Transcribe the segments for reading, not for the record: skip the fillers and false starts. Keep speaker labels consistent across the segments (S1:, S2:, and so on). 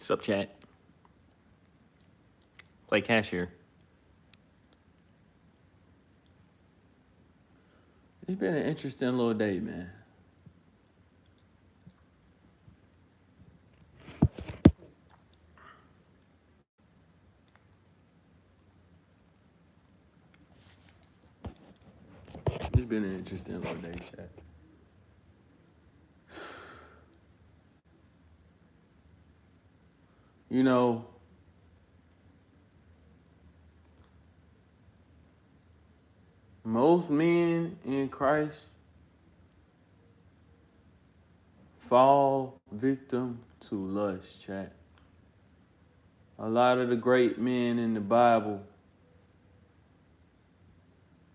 S1: Sup, chat? Play cashier. It's been an interesting little day, man. It's been an interesting little day, chat. You know, most men in Christ fall victim to lust, chat. A lot of the great men in the Bible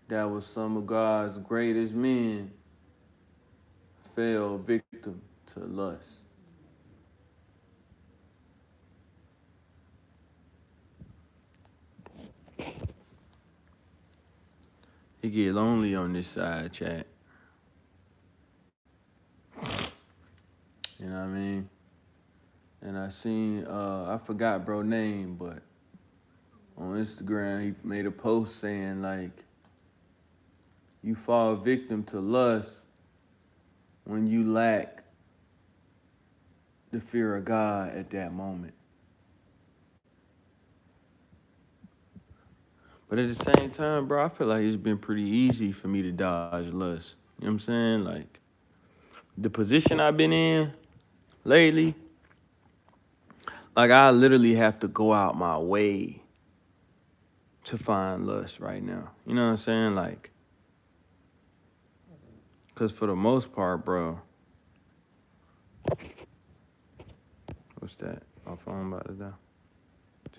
S1: that was some of God's greatest men fell victim to lust. It get lonely on this side, chat. You know what I mean? And I seen, I forgot bro name, but on Instagram he made a post saying like, you fall victim to lust when you lack the fear of God at that moment. But at the same time, bro, I feel like it's been pretty easy for me to dodge lust. You know what I'm saying? Like, the position I've been in lately, like, I literally have to go out my way to find lust right now. You know what I'm saying? Like, because for the most part, bro, what's that? My phone about to die.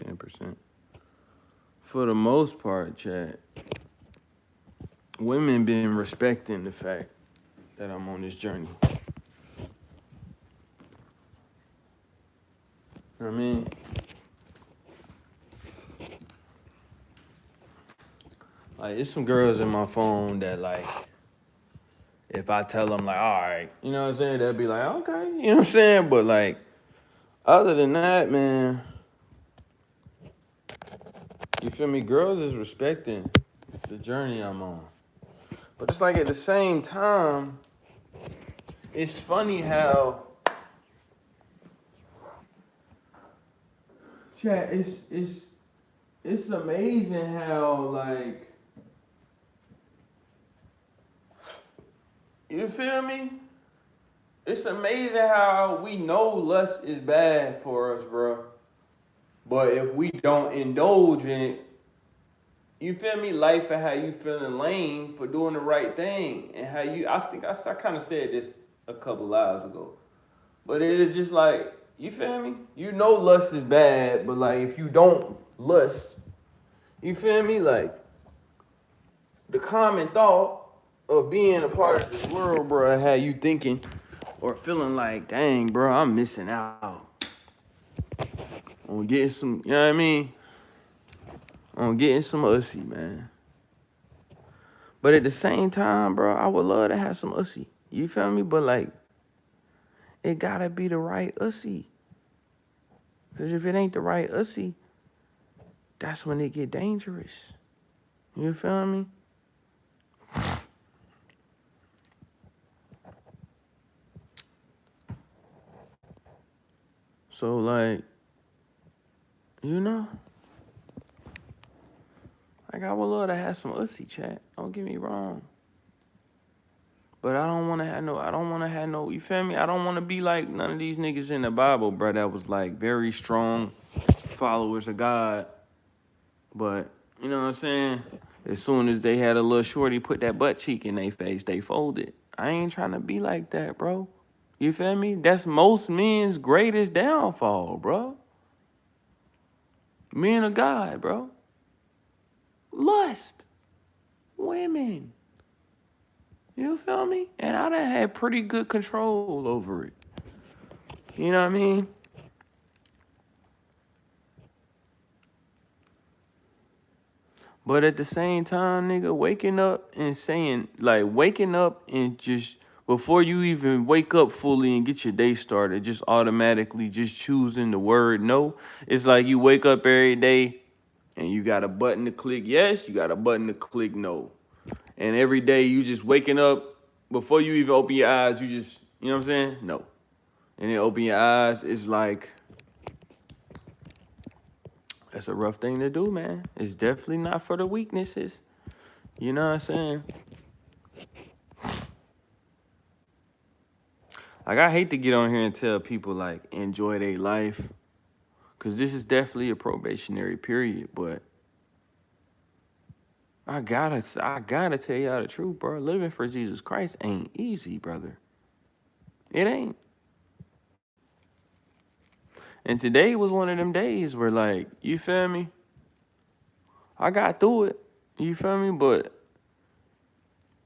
S1: 10%. For the most part, Chad, women been respecting the fact that I'm on this journey. You know what I mean? Like, it's some girls in my phone that, like, if I tell them, like, all right, you know what I'm saying? They'll be like, okay, you know what I'm saying? But, like, other than that, man, you feel me? Girls is respecting the journey I'm on. But it's like at the same time, it's funny how, chat, it's amazing how, like, you feel me? It's amazing how we know lust is bad for us, bro. But if we don't indulge in it, you feel me? Life and how you feeling lame for doing the right thing. And how you, I think I kind of said this a couple hours ago. But it is just like, you feel me? You know lust is bad, but like if you don't lust, you feel me? Like the common thought of being a part of this world, bro, how you thinking or feeling like, dang, bro, I'm missing out on getting some, you know what I mean? On getting some ussy, man. But at the same time, bro, I would love to have some ussy. You feel me? But like, it gotta be the right ussy. Cause if it ain't the right ussy, that's when it get dangerous. You feel me? So like, you know, like I would love to have some ussy, chat. Don't get me wrong. But I don't want to have no, you feel me? I don't want to be like none of these niggas in the Bible, bro, that was like very strong followers of God. But, you know what I'm saying? As soon as they had a little shorty put that butt cheek in their face, they folded. I ain't trying to be like that, bro. You feel me? That's most men's greatest downfall, bro. Men of God, bro. Lust. Women. You feel me? And I done had pretty good control over it. You know what I mean? But at the same time, nigga, waking up and saying, like, waking up and just before you even wake up fully and get your day started, just automatically just choosing the word no. It's like you wake up every day and you got a button to click yes, you got a button to click no. And every day you just waking up, before you even open your eyes, you just, you know what I'm saying? No. And then open your eyes, it's like, that's a rough thing to do, man. It's definitely not for the weaknesses. You know what I'm saying? Like, I hate to get on here and tell people, like, enjoy their life, because this is definitely a probationary period, but I gotta tell y'all the truth, bro. Living for Jesus Christ ain't easy, brother. It ain't. And today was one of them days where, like, you feel me? I got through it. You feel me? But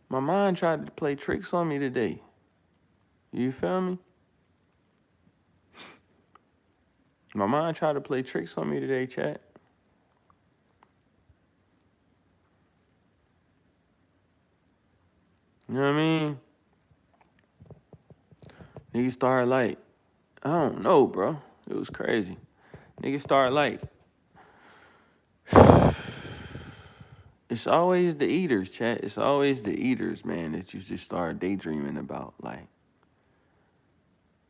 S1: my mind tried to play tricks on me today. You feel me? My mind tried to play tricks on me today, chat. You know what I mean? Niggas started like, I don't know, bro. It was crazy. Niggas started like, it's always the eaters, chat. It's always the eaters, man, that you just start daydreaming about. Like,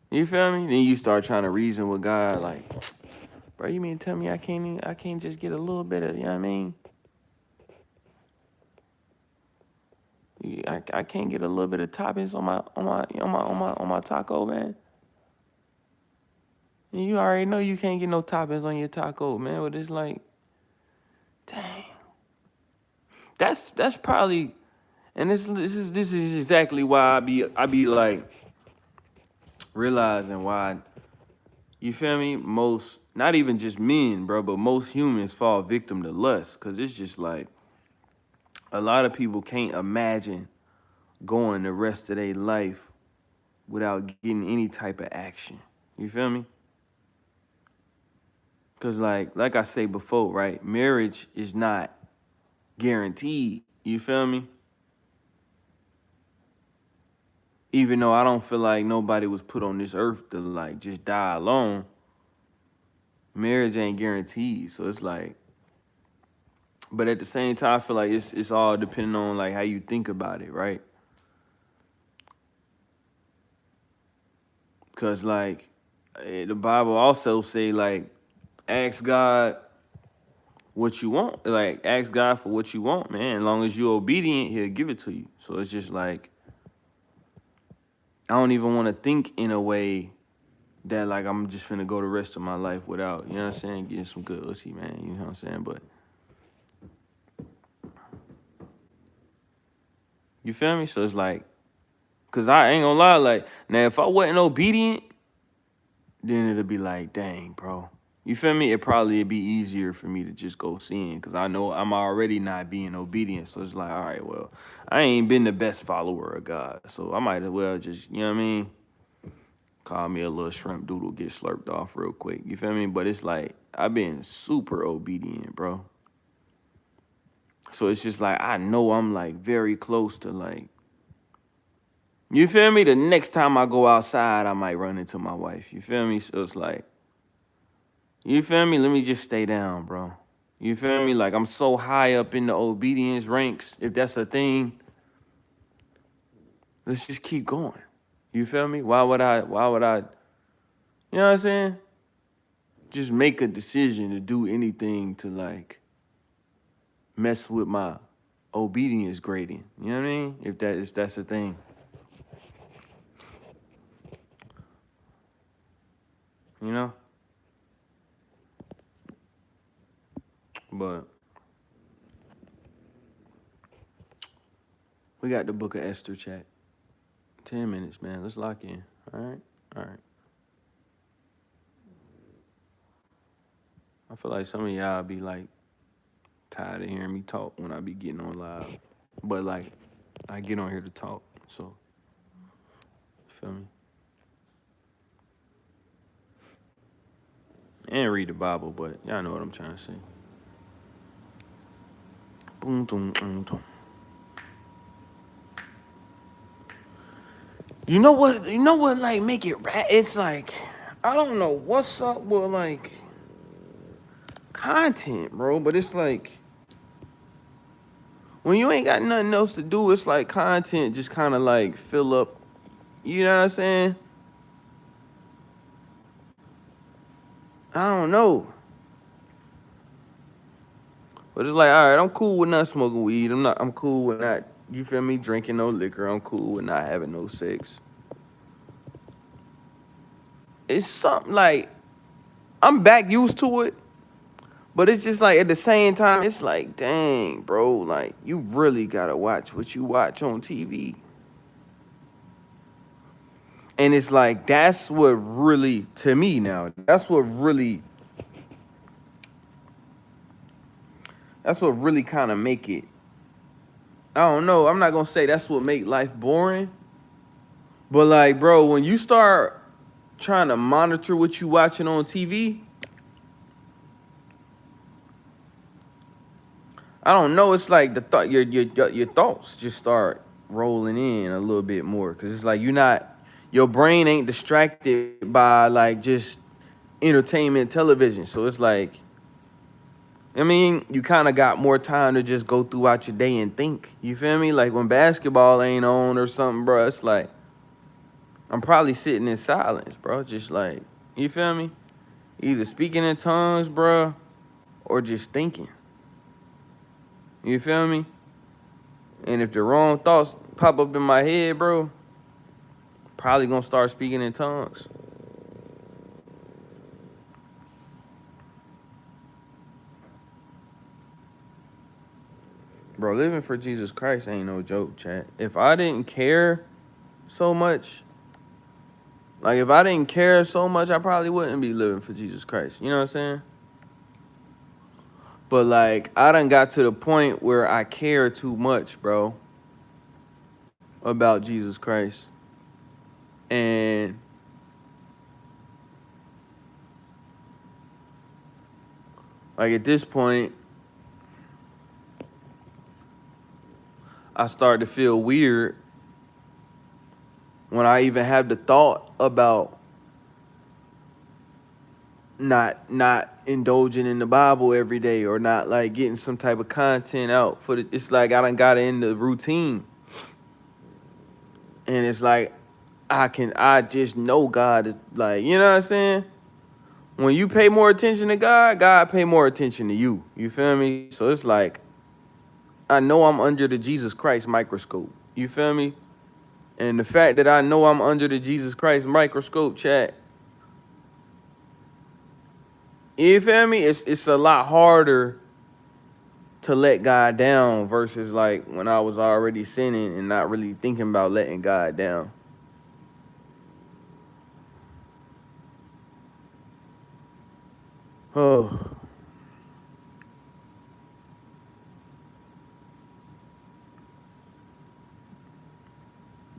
S1: you feel me? Then you start trying to reason with God, like, bro, you mean to tell me I can't just get a little bit of, you know what I mean? I can't get a little bit of toppings on my taco, man. And you already know you can't get no toppings on your taco, man. But it's like, dang. That's probably, and this is exactly why I be like realizing why, you feel me? Most, not even just men, bro, but most humans fall victim to lust, cause it's just like a lot of people can't imagine going the rest of their life without getting any type of action. You feel me? Cause like I say before, right? Marriage is not guaranteed. You feel me? Even though I don't feel like nobody was put on this earth to like just die alone, marriage ain't guaranteed. So it's like, but at the same time, I feel like it's all depending on like how you think about it, right? Cause like the Bible also say like, ask God what you want. Like, ask God for what you want, man. As long as you're obedient, He'll give it to you. So it's just like, I don't even want to think in a way that like I'm just finna go the rest of my life without, you know what I'm saying, getting some good ussy, man. You know what I'm saying? But you feel me? So it's like, cause I ain't gonna lie, like, now if I wasn't obedient, then it'll be like, dang, bro. You feel me? It probably be easier for me to just go sin, cause I know I'm already not being obedient. So it's like, all right, well, I ain't been the best follower of God, so I might as well just, you know what I mean? Call me a little shrimp doodle, get slurped off real quick. You feel me? But it's like, I've been super obedient, bro. So it's just like, I know I'm like very close to like, you feel me? The next time I go outside, I might run into my wife. You feel me? So it's like, you feel me? Let me just stay down, bro. You feel me? Like, I'm so high up in the obedience ranks, if that's a thing, let's just keep going. You feel me? Why would I, you know what I'm saying? Just make a decision to do anything to like mess with my obedience grading. You know what I mean? If that's a thing. You know? But we got the Book of Esther, chat. 10 minutes, man. Let's lock in. All right? All right. I feel like some of y'all be like tired of hearing me talk when I be getting on live. But like, I get on here to talk. So, feel me? And read the Bible, but y'all know what I'm trying to say. Boom, boom, boom, boom. You know what? You know what? Like make it rat. It's like I don't know what's up with like content, bro. But it's like when you ain't got nothing else to do, it's like content just kind of like fill up. You know what I'm saying? I don't know. But it's like, all right, I'm cool with not smoking weed. I'm cool with not, you feel me, drinking no liquor. I'm cool with not having no sex. It's something like, I'm back used to it. But it's just like, at the same time, it's like, dang, bro, like, you really gotta watch what you watch on TV. And it's like, that's what really, to me now, that's what really kind of make it. I don't know. I'm not gonna say that's what make life boring. But like, bro, when you start trying to monitor what you watching on TV, I don't know. It's like the thought, your thoughts just start rolling in a little bit more because it's like your brain ain't distracted by like just entertainment television. So it's like, I mean, you kind of got more time to just go throughout your day and think. You feel me? Like when basketball ain't on or something, bro, it's like I'm probably sitting in silence, bro. Just like, you feel me? Either speaking in tongues, bro, or just thinking. You feel me? And if the wrong thoughts pop up in my head, bro, probably gonna start speaking in tongues. Bro, living for Jesus Christ ain't no joke, chat. If I didn't care so much, I probably wouldn't be living for Jesus Christ. You know what I'm saying? But like, I done got to the point where I care too much, bro, about Jesus Christ. And like at this point, I start to feel weird when I even have the thought about not indulging in the Bible every day or not like getting some type of content out for the. It's like I done got in the routine, and it's like I just know God is like, you know what I'm saying? When you pay more attention to God, God pay more attention to you. You feel me? So it's like I know I'm under the Jesus Christ microscope. You feel me? And the fact that I know I'm under the Jesus Christ microscope, chat, you feel me? It's a lot harder to let God down versus like when I was already sinning and not really thinking about letting God down. Oh.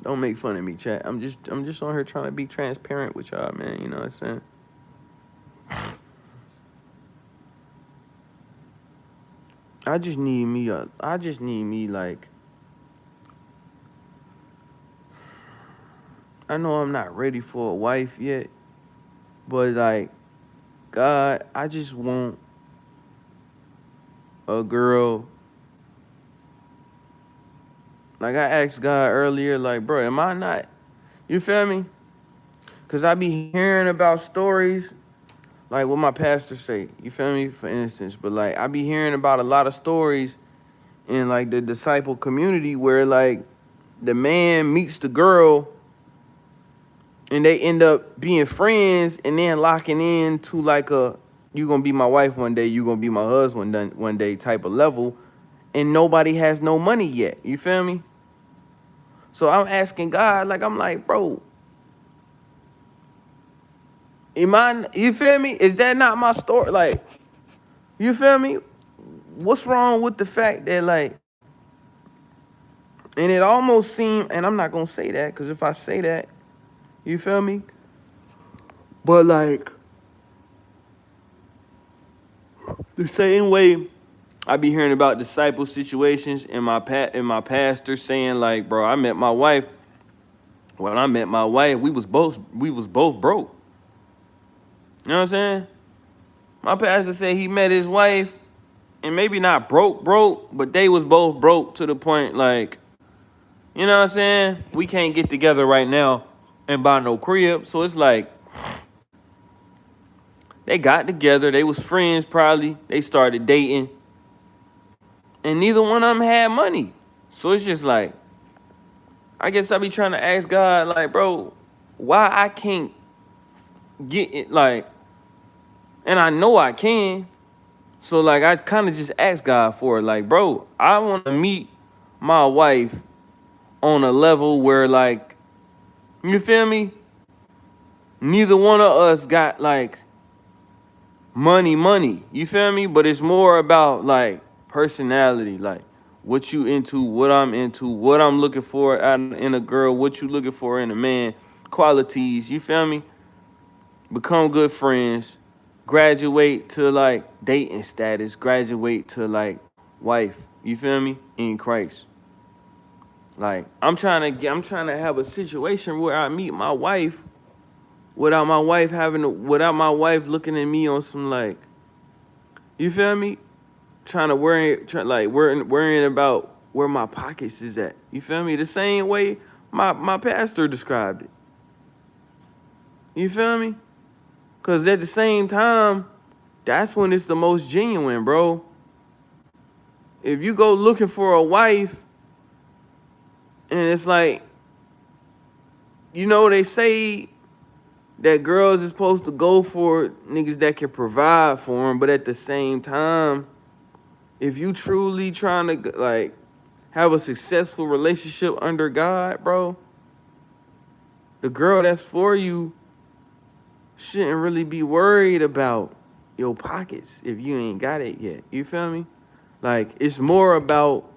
S1: Don't make fun of me, chat. I'm just on here trying to be transparent with y'all, man. You know what I'm saying? I just need me like, I know I'm not ready for a wife yet, but like, God, I just want a girl. Like I asked God earlier, like, bro, am I not, you feel me? Cause I be hearing about stories, like what my pastor say, you feel me, for instance, but like I be hearing about a lot of stories in like the disciple community where like the man meets the girl and they end up being friends and then locking into like a, you gonna be my wife one day, you gonna be my husband one day type of level, and nobody has no money yet. You feel me? So I'm asking God, like I'm like, bro, you feel me? Is that not my story? Like, you feel me? What's wrong with the fact that like, and it almost seemed, and I'm not gonna say that because if I say that, you feel me? But like the same way I be hearing about disciple situations and my pastor saying like, bro, I met my wife When I met my wife, we was both broke. You know what I'm saying? My pastor said he met his wife, and maybe not broke, but they was both broke to the point like, you know what I'm saying? We can't get together right now and buy no crib. So it's like they got together, they was friends probably, they started dating, and neither one of them had money. So it's just like, I guess I be trying to ask God, like, bro, why I can't get it, like, and I know I can. So like I kind of just asked God for it, like, bro, I want to meet my wife on a level where like, you feel me? Neither one of us got like money. You feel me? But it's more about like personality, like what you into, what I'm into, what I'm looking for in a girl, what you looking for in a man, qualities. You feel me? Become good friends, graduate to like dating status, graduate to like wife. You feel me? In Christ. Like I'm trying to have a situation where I meet my wife without my wife looking at me on some like, you feel me? Trying to worrying about where my pockets is at. You feel me? The same way my pastor described it. You feel me? Cause at the same time, that's when it's the most genuine, bro. If you go looking for a wife and it's like, you know, they say that girls is supposed to go for niggas that can provide for them, but at the same time, if you truly trying to like have a successful relationship under God, bro, the girl that's for you shouldn't really be worried about your pockets if you ain't got it yet. You feel me? Like, it's more about,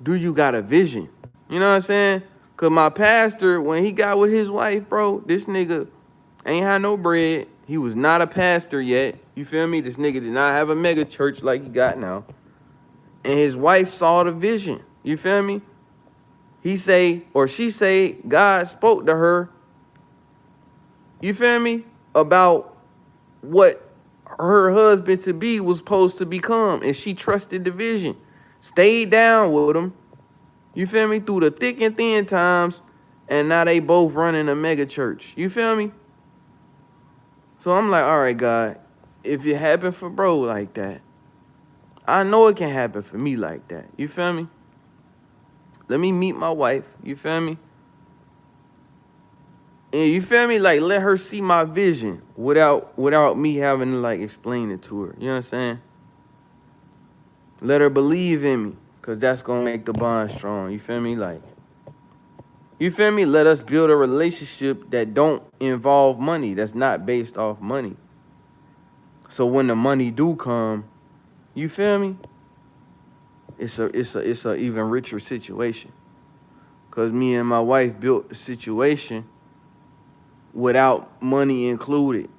S1: do you got a vision? You know what I'm saying? Cause my pastor, when he got with his wife, bro, this nigga ain't had no bread. He was not a pastor yet. You feel me? This nigga did not have a mega church like he got now. And his wife saw the vision. You feel me? He say, or she say, God spoke to her, you feel me, about what her husband to be was supposed to become. And she trusted the vision. Stayed down with him. You feel me? Through the thick and thin times. And now they both running a mega church. You feel me? So I'm like, all right, God, if it happened for bro like that, I know it can happen for me like that. You feel me? Let me meet my wife. You feel me? And you feel me? Like, let her see my vision without me having to like explain it to her. You know what I'm saying? Let her believe in me, because that's gonna make the bond strong. You feel me? Like, you feel me? Let us build a relationship that don't involve money, that's not based off money. So when the money do come, you feel me? It's a even richer situation. Cause me and my wife built the situation without money included.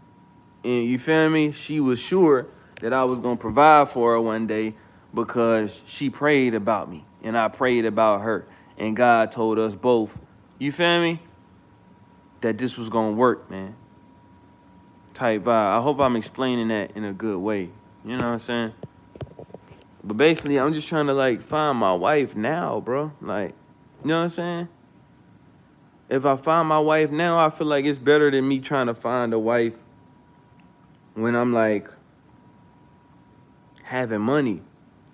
S1: And you feel me? She was sure that I was gonna provide for her one day because she prayed about me and I prayed about her. And God told us both, you feel me, that this was gonna work, man. Type vibe. I hope I'm explaining that in a good way. You know what I'm saying? But basically, I'm just trying to like find my wife now, bro. Like, you know what I'm saying? If I find my wife now, I feel like it's better than me trying to find a wife when I'm like having money.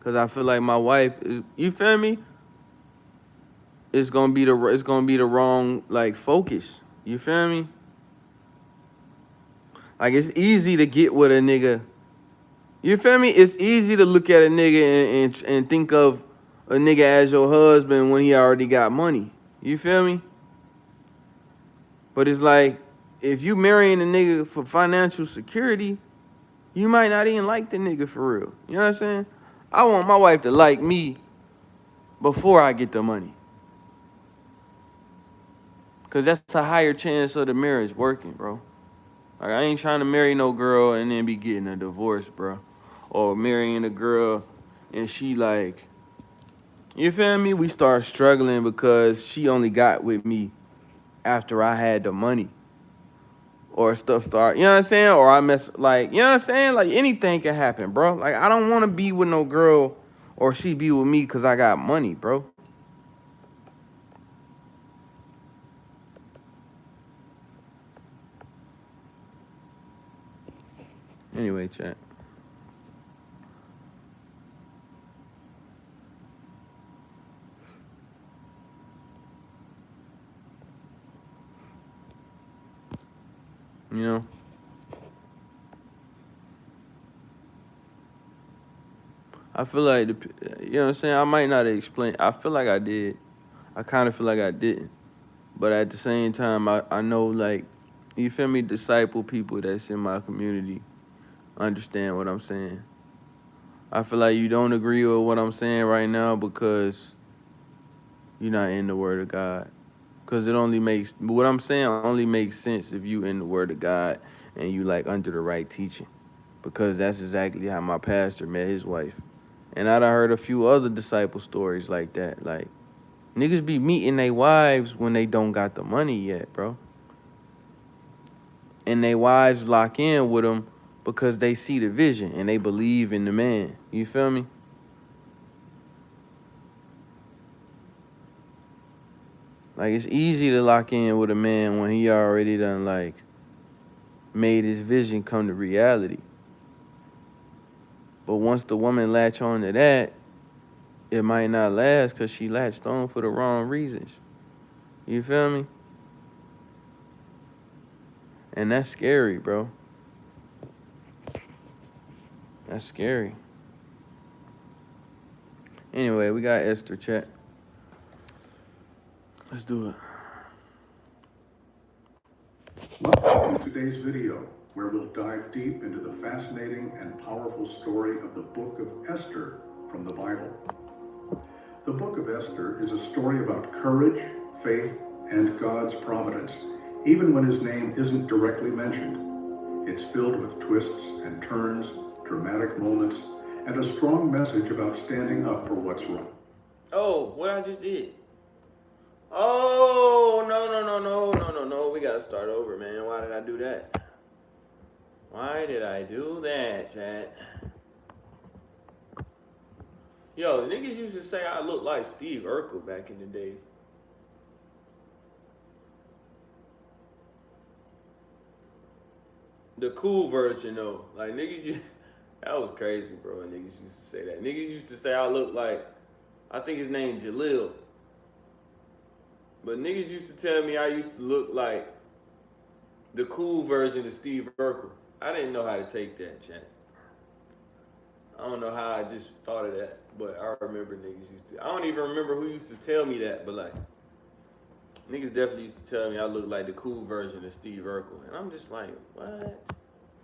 S1: Cause I feel like my wife is, you feel me? It's gonna be the wrong like focus. You feel me? Like, it's easy to get with a nigga. You feel me? It's easy to look at a nigga and think of a nigga as your husband when he already got money. You feel me? But it's like, if you marrying a nigga for financial security, you might not even like the nigga for real. You know what I'm saying? I want my wife to like me before I get the money. Because that's a higher chance of the marriage working, bro. Like, I ain't trying to marry no girl and then be getting a divorce, bro. Or marrying a girl and she like, you feel me? We start struggling because she only got with me after I had the money. Or stuff start, you know what I'm saying? Or I mess, like, you know what I'm saying? Like, anything can happen, bro. Like, I don't want to be with no girl or she be with me because I got money, bro. Anyway, chat. You know? I feel like, you know what I'm saying? I might not explain. I feel like I did. I kind of feel like I didn't. But at the same time, I know, like, you feel me? Disciple people that's in my community understand what I'm saying. I feel like you don't agree with what I'm saying right now because you're not in the Word of God. Because it only makes, what I'm saying only makes sense if you in the Word of God and you, like, under the right teaching. Because that's exactly how my pastor met his wife. And I done heard a few other disciple stories like that. Like, niggas be meeting their wives when they don't got the money yet, bro. And their wives lock in with them because they see the vision and they believe in the man. You feel me? Like, it's easy to lock in with a man when he already done, like, made his vision come to reality. But once the woman latch on to that, it might not last because she latched on for the wrong reasons. You feel me? And that's scary, bro. That's scary. Anyway, we got Esther, chat. Let's do it.
S2: Welcome to today's video, where we'll dive deep into the fascinating and powerful story of the Book of Esther from the Bible. The Book of Esther is a story about courage, faith, and God's providence, even when his name isn't directly mentioned. It's filled with twists and turns, dramatic moments, and a strong message about standing up for what's right.
S1: Oh, what I just did. Oh, no. We gotta start over, man. Why did I do that? Why did I do that, chat? Yo, niggas used to say I look like Steve Urkel back in the day. The cool version, though. Like, niggas, that was crazy, bro. Niggas used to say that. Niggas used to say I look like, I think his name Jalil. But niggas used to tell me I used to look like the cool version of Steve Urkel. I didn't know how to take that, chat. I don't know how I just thought of that, but I remember niggas used to. I don't even remember who used to tell me that, but like, niggas definitely used to tell me I look like the cool version of Steve Urkel. And I'm just like, what?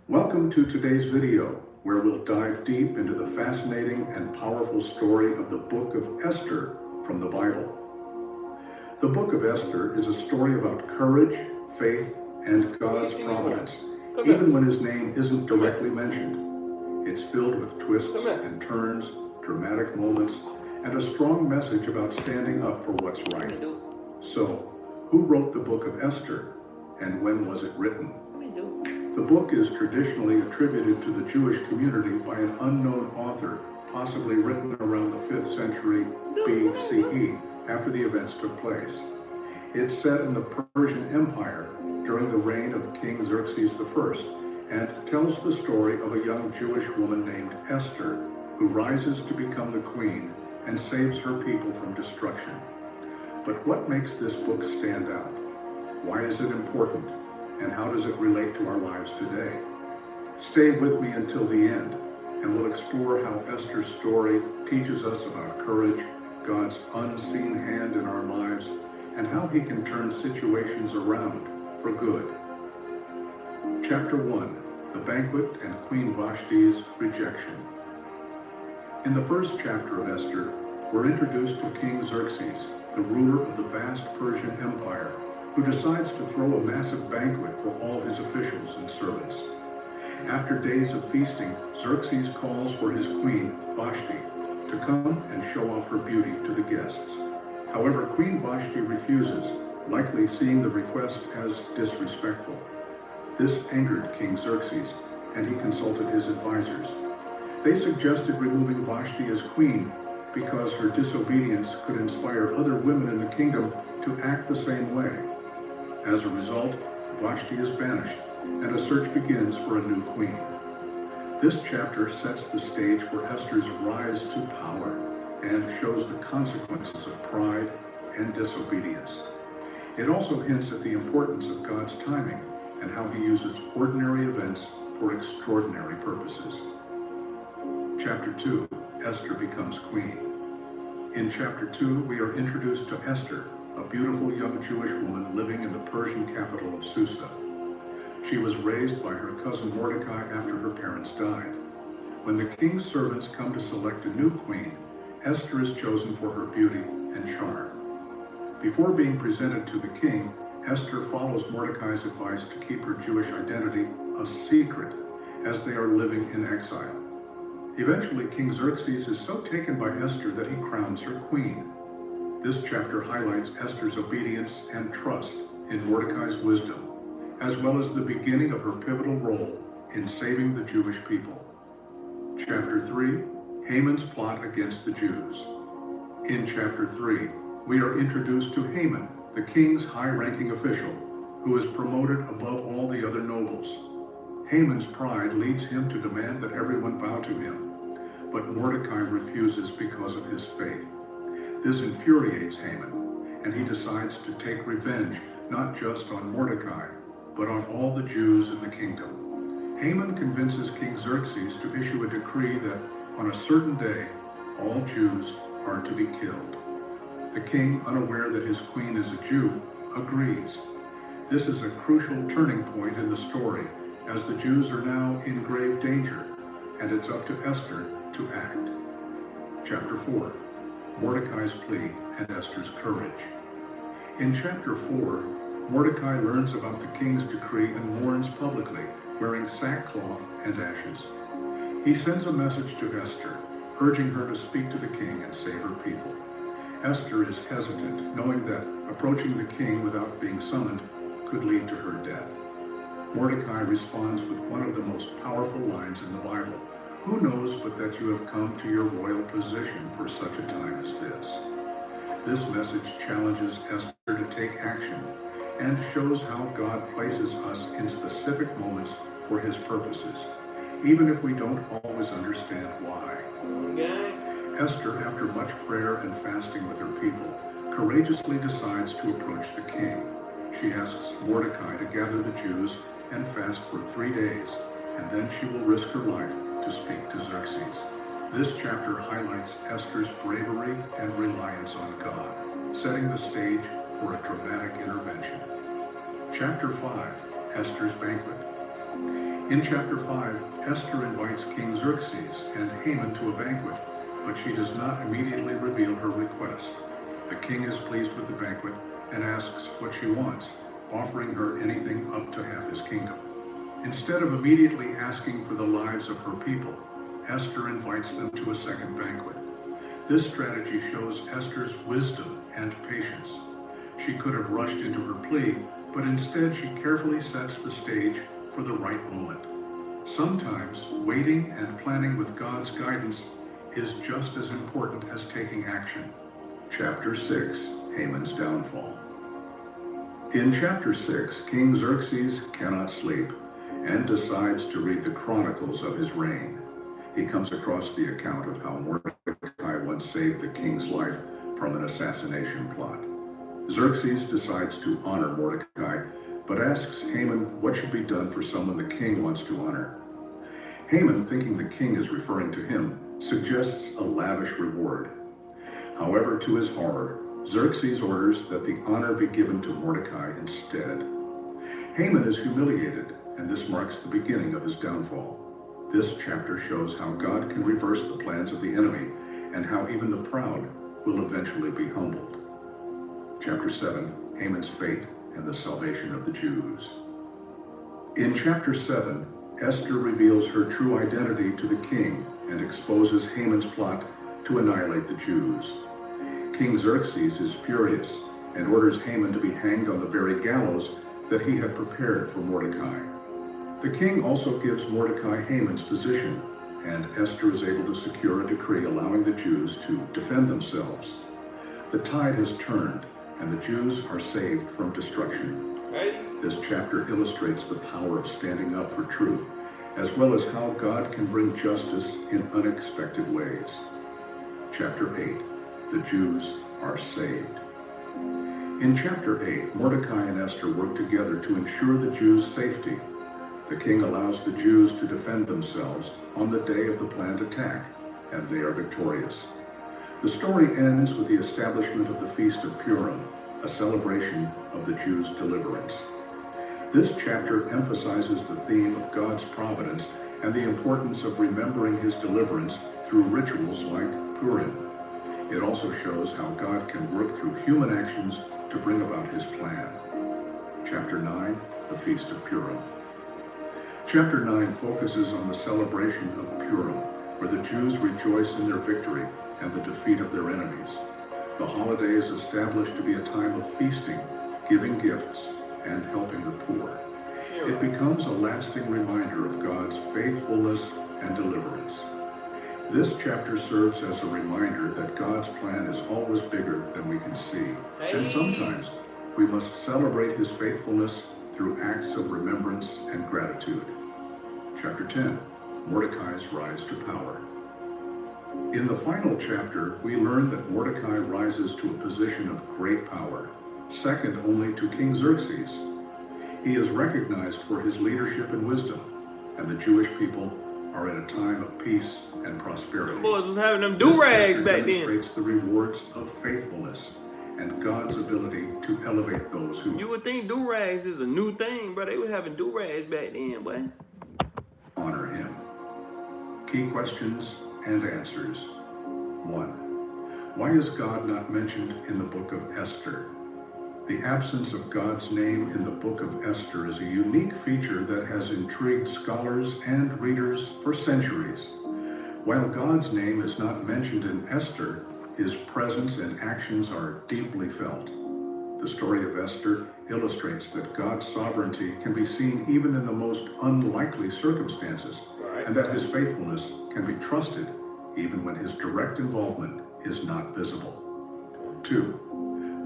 S2: Welcome to today's video, where we'll dive deep into the fascinating and powerful story of the Book of Esther from the Bible. The Book of Esther is a story about courage, faith, and God's providence, even when his name isn't directly mentioned. It's filled with twists and turns, dramatic moments, and a strong message about standing up for what's right. So, who wrote the Book of Esther, and when was it written? The book is traditionally attributed to the Jewish community by an unknown author, possibly written around the 5th century BCE, after the events took place. It's set in the Persian Empire during the reign of King Xerxes I, and tells the story of a young Jewish woman named Esther, who rises to become the queen and saves her people from destruction. But what makes this book stand out? Why is it important? And how does it relate to our lives today? Stay with me until the end, and we'll explore how Esther's story teaches us about courage, God's unseen hand in our lives, and how he can turn situations around for good. Chapter 1, The Banquet and Queen Vashti's Rejection. In the first chapter of Esther, we're introduced to King Xerxes, the ruler of the vast Persian Empire, who decides to throw a massive banquet for all his officials and servants. After days of feasting, Xerxes calls for his queen, Vashti, to come and show off her beauty to the guests. However, Queen Vashti refuses, likely seeing the request as disrespectful. This angered King Xerxes, and he consulted his advisors. They suggested removing Vashti as queen because her disobedience could inspire other women in the kingdom to act the same way. As a result, Vashti is banished, and a search begins for a new queen. This chapter sets the stage for Esther's rise to power and shows the consequences of pride and disobedience. It also hints at the importance of God's timing and how he uses ordinary events for extraordinary purposes. Chapter 2, Esther becomes queen. In chapter 2, we are introduced to Esther, a beautiful young Jewish woman living in the Persian capital of Susa. She was raised by her cousin Mordecai after her parents died. When the king's servants come to select a new queen, Esther is chosen for her beauty and charm. Before being presented to the king, Esther follows Mordecai's advice to keep her Jewish identity a secret as they are living in exile. Eventually, King Xerxes is so taken by Esther that he crowns her queen. This chapter highlights Esther's obedience and trust in Mordecai's wisdom, as well as the beginning of her pivotal role in saving the Jewish people. Chapter 3, Haman's plot against the Jews. In chapter 3, we are introduced to Haman, the king's high-ranking official, who is promoted above all the other nobles. Haman's pride leads him to demand that everyone bow to him, but Mordecai refuses because of his faith. This infuriates Haman, and he decides to take revenge not just on Mordecai, but on all the Jews in the kingdom. Haman convinces King Xerxes to issue a decree that on a certain day, all Jews are to be killed. The king, unaware that his queen is a Jew, agrees. This is a crucial turning point in the story, as the Jews are now in grave danger, and it's up to Esther to act. Chapter 4, Mordecai's plea and Esther's courage. In chapter 4, Mordecai learns about the king's decree and mourns publicly, wearing sackcloth and ashes. He sends a message to Esther, urging her to speak to the king and save her people. Esther is hesitant, knowing that approaching the king without being summoned could lead to her death. Mordecai responds with one of the most powerful lines in the Bible: "Who knows but that you have come to your royal position for such a time as this?" This message challenges Esther to take action and shows how God places us in specific moments for his purposes, even if we don't always understand why.
S1: Okay.
S2: Esther, after much prayer and fasting with her people, courageously decides to approach the king. She asks Mordecai to gather the Jews and fast for 3 days, and then she will risk her life to speak to Xerxes. This chapter highlights Esther's bravery and reliance on God, setting the stage for a dramatic intervention. Chapter 5, Esther's banquet. In chapter 5, Esther invites King Xerxes and Haman to a banquet, but she does not immediately reveal her request. The king is pleased with the banquet and asks what she wants, offering her anything up to half his kingdom. Instead of immediately asking for the lives of her people, Esther invites them to a second banquet. This strategy shows Esther's wisdom and patience. She could have rushed into her plea, but instead she carefully sets the stage for the right moment. Sometimes waiting and planning with God's guidance is just as important as taking action. Chapter 6, Haman's downfall. In chapter 6, King Xerxes cannot sleep and decides to read the chronicles of his reign. He comes across the account of how Mordecai once saved the king's life from an assassination plot. Xerxes decides to honor Mordecai, but asks Haman what should be done for someone the king wants to honor. Haman, thinking the king is referring to him, suggests a lavish reward. However, to his horror, Xerxes orders that the honor be given to Mordecai instead. Haman is humiliated, and this marks the beginning of his downfall. This chapter shows how God can reverse the plans of the enemy and how even the proud will eventually be humbled. Chapter 7, Haman's fate and the salvation of the Jews. In chapter 7, Esther reveals her true identity to the king and exposes Haman's plot to annihilate the Jews. King Xerxes is furious and orders Haman to be hanged on the very gallows that he had prepared for Mordecai. The king also gives Mordecai Haman's position, and Esther is able to secure a decree allowing the Jews to defend themselves. The tide has turned, and the Jews are saved from destruction. This chapter illustrates the power of standing up for truth, as well as how God can bring justice in unexpected ways. Chapter 8, the Jews are saved. In chapter 8, Mordecai and Esther work together to ensure the Jews' safety. The king allows the Jews to defend themselves on the day of the planned attack, and they are victorious. The story ends with the establishment of the Feast of Purim, a celebration of the Jews' deliverance. This chapter emphasizes the theme of God's providence and the importance of remembering his deliverance through rituals like Purim. It also shows how God can work through human actions to bring about his plan. Chapter 9, the Feast of Purim. Chapter 9 focuses on the celebration of Purim, where the Jews rejoice in their victory and the defeat of their enemies. The holiday is established to be a time of feasting, giving gifts, and helping the poor. It becomes a lasting reminder of God's faithfulness and deliverance. This chapter serves as a reminder that God's plan is always bigger than we can see, and sometimes we must celebrate his faithfulness through acts of remembrance and gratitude. Chapter 10, Mordecai's rise to power. In the final chapter, we learn that Mordecai rises to a position of great power, second only to King Xerxes. He is recognized for his leadership and wisdom, and the Jewish people are in a time of peace and prosperity.
S1: Boys was having them do-rags back then.
S2: Demonstrates the rewards of faithfulness and God's ability to elevate those who...
S1: You would think do-rags is a new thing, bro. They were having do-rags back then, boy.
S2: Honor him. Key questions and answers. 1. Why is God not mentioned in the book of Esther? The absence of God's name in the book of Esther is a unique feature that has intrigued scholars and readers for centuries. While God's name is not mentioned in Esther, his presence and actions are deeply felt. The story of Esther illustrates that God's sovereignty can be seen even in the most unlikely circumstances, and that his faithfulness can be trusted even when his direct involvement is not visible. 2.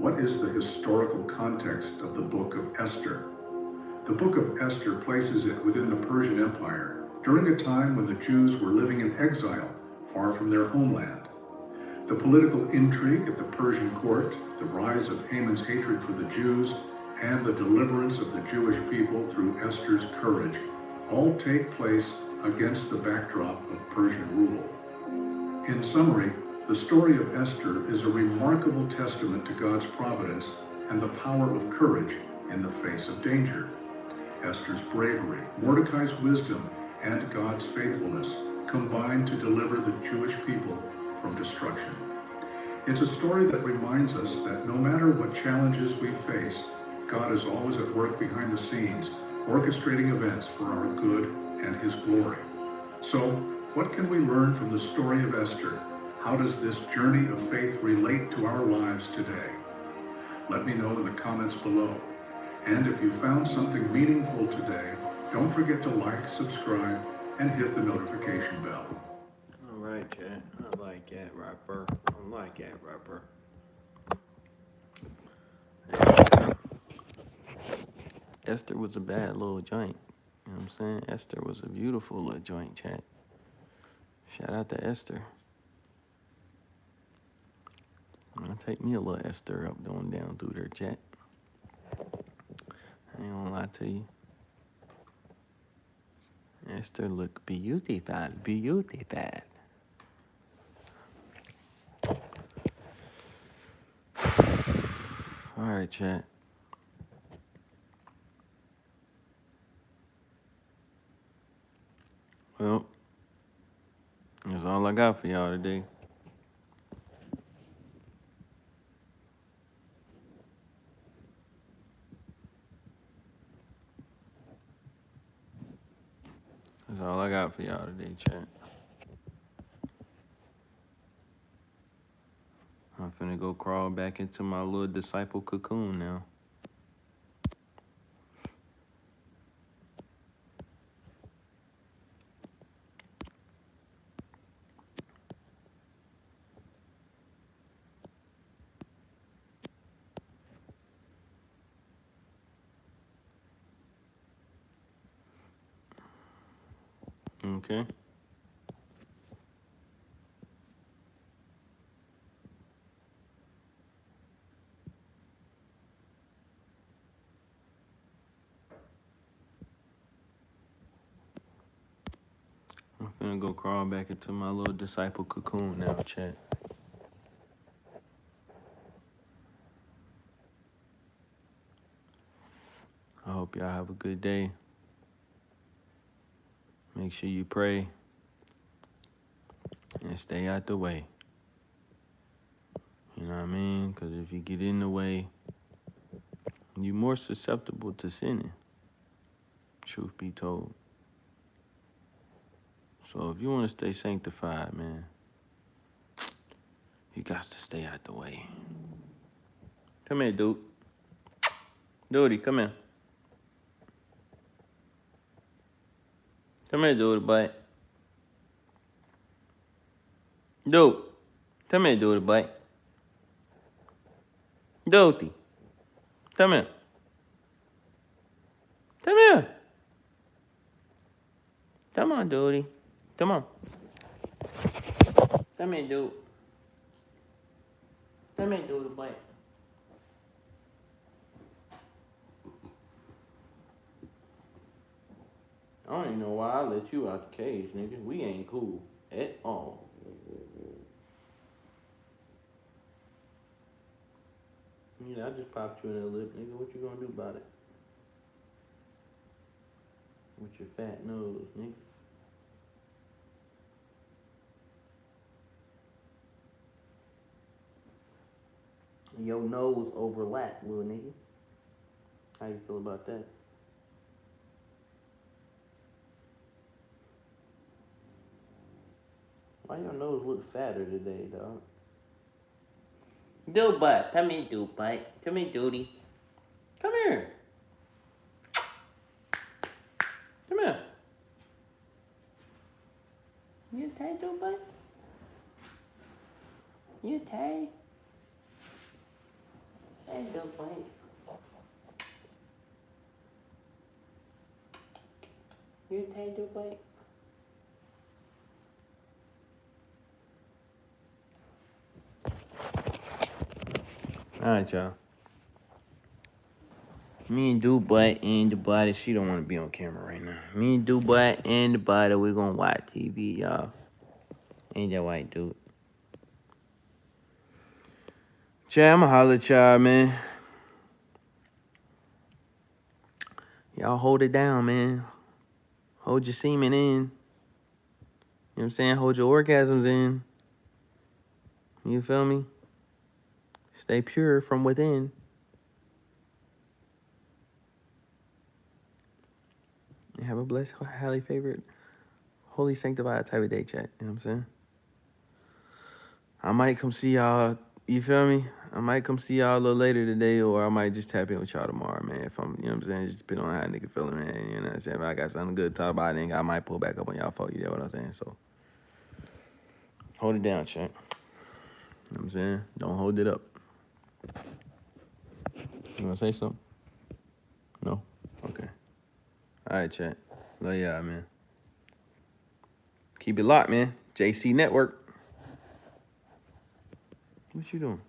S2: What is the historical context of the book of Esther? The book of Esther places it within the Persian Empire during a time when the Jews were living in exile far from their homeland. The political intrigue at the Persian court, the rise of Haman's hatred for the Jews, and the deliverance of the Jewish people through Esther's courage all take place against the backdrop of Persian rule. In summary, the story of Esther is a remarkable testament to God's providence and the power of courage in the face of danger. Esther's bravery, Mordecai's wisdom, and God's faithfulness combine to deliver the Jewish people from destruction. It's a story that reminds us that no matter what challenges we face, God is always at work behind the scenes, orchestrating events for our good and his glory. So, what can we learn from the story of Esther? How does this journey of faith relate to our lives today? Let me know in the comments below. And if you found something meaningful today, don't forget to like, subscribe, and hit the notification bell.
S1: All right, chat. I like that rapper. I like that rapper. Esther was a bad little joint. You know what I'm saying? Esther was a beautiful little joint, chat. Shout out to Esther. I'll take me a little Esther up, going down through there, chat. I ain't gonna lie to you. Esther look beautiful, beautiful. All right, chat. Well, that's all I got for y'all today. That's all I got for y'all today, chat. I'll I'm finna go crawl back into my little disciple cocoon now. Okay. I'm finna go crawl back into my little disciple cocoon now, chat. I hope y'all have a good day. Make sure you pray and stay out the way. You know what I mean? Because if you get in the way, you're more susceptible to sinning, truth be told. So if you want to stay sanctified, man, you got to stay out the way. Come here, dude. Duty, come here. Come here, dude, boy. Dude, come here, dude, boy. Duty, come here. Come here. Come on, Duty. Come on. Come here, dude. Come here, dude, boy. I don't even know why I let you out the cage, nigga. We ain't cool at all. I just popped you in the lip, nigga. What you gonna do about it? With your fat nose, nigga. Your nose overlap, little nigga. How you feel about that? Why your nose look fatter today, dog? Dude butt. Come here, dude butt. Come here, duty. Come here. Come here. You okay, dude butt? You okay? Hey, dude butt. You okay, dude butt? Alright, y'all. Me and Dude-Butt and the body, she don't want to be on camera right now. Me and Dude-Butt and the body, we're gonna watch TV, y'all. Ain't that white, dude? Chat, I'ma holler at y'all, man. Y'all hold it down, man. Hold your semen in. You know what I'm saying? Hold your orgasms in. You feel me? Stay pure from within. And have a blessed, highly favored, holy sanctified type of day, chat. You know what I'm saying? I might come see y'all, you feel me? I might come see y'all a little later today, or I might just tap in with y'all tomorrow, man. If I'm, you know what I'm saying? Just depending on how a nigga feeling, man. You know what I'm saying? If I got something good to talk about, then I might pull back up on y'all folk. You know what I'm saying? So, hold it down, chat. You know what I'm saying? Don't hold it up. You want to say something? No? Okay. All right, chat. Love y'all, man. Keep it locked, man. JC Network. What you doing?